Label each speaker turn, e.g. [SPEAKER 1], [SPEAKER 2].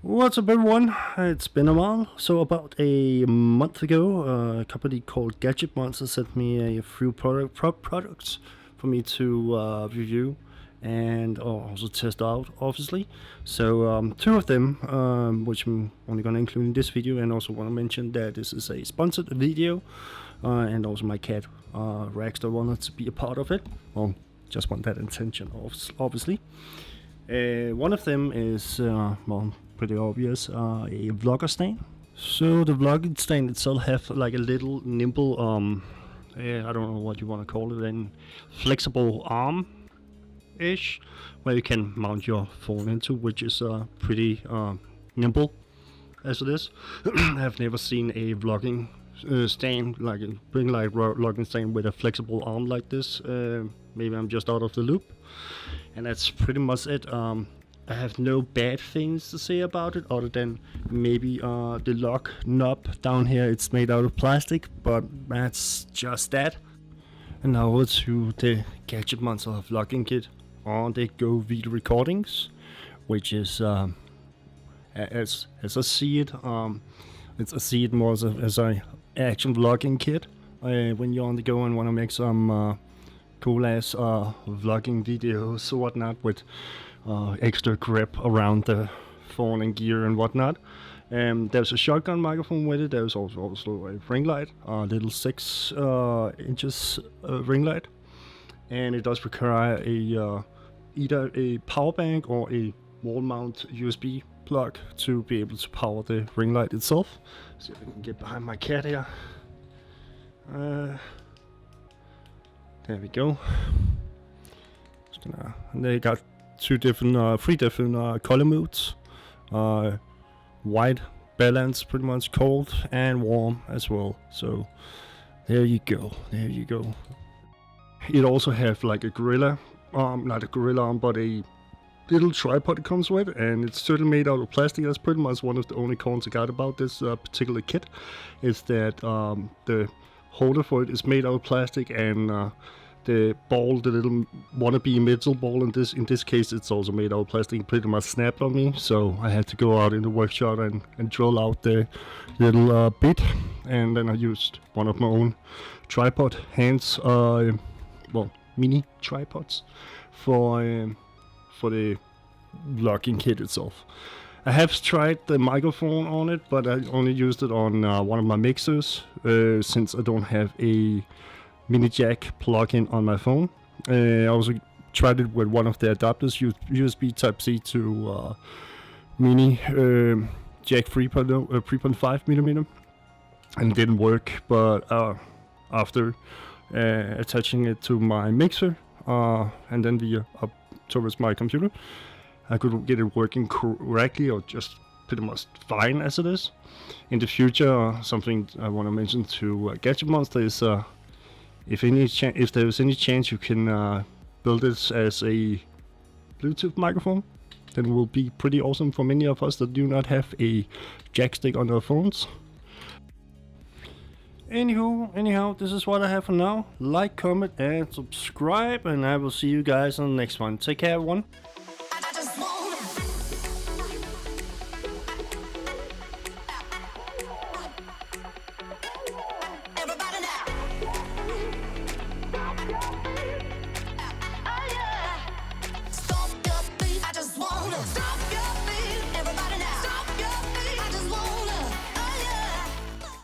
[SPEAKER 1] What's up, everyone? It's been a while. So about a month ago, a company called Gadget sent me a few products for me to review and also test out, obviously. So two of them, which I'm only going to include in this video, and also want to mention that this is a sponsored video, and also my cat Raxter wanted to be a part of it. Well, just want that intention, obviously. One of them is pretty obvious, a vlogger stand. So the vlogging stand itself have like a little nimble, I don't know what you want to call it, then flexible arm-ish, where you can mount your phone into, which is pretty nimble as it is. I've never seen a vlogging stand, like a big like vlogging stand with a flexible arm like this. Maybe I'm just out of the loop, and that's pretty much it. I have no bad things to say about it, other than maybe the lock knob down here, it's made out of plastic, but that's just that. And now over to the Gadget vlogging kit on the Go video recordings, which is as I see it, I see it more as a action vlogging kit. When you're on the go and want to make some cool ass vlogging videos or whatnot with extra grip around the phone and gear and whatnot. There's a shotgun microphone with it. There's also a ring light, a little 6 inches ring light, and it does require either a power bank or a wall mount USB plug to be able to power the ring light itself. See if I can get behind my cat here. There we go. And they got three different color modes. White, balance, pretty much cold, and warm as well. So there you go. There you go. It also have like a gorilla arm, not a gorilla arm, but a little tripod it comes with, and it's certainly made out of plastic. That's pretty much one of the only cons I got about this particular kit, is that the holder for it is made out of plastic, and the ball, the little wannabe metal ball in this case, it's also made out of plastic, pretty much snapped on me. So I had to go out in the workshop and drill out the little bit, and then I used one of my own tripod hands, mini tripods for the vlogging kit itself. I have tried the microphone on it, but I only used it on one of my mixers, since I don't have a mini jack plug-in on my phone. I also tried it with one of the adapters, USB Type-C to mini jack 3.5 millimeter, and it didn't work. But after attaching it to my mixer and then up towards my computer, I could get it working correctly, or just pretty much fine as it is. In the future, something I want to mention to Gadget Monster is if there's any chance you can build this as a Bluetooth microphone, then it will be pretty awesome for many of us that do not have a jack stick on our phones. Anyhow, this is what I have for now. Like, comment, and subscribe, and I will see you guys on the next one. Take care, everyone.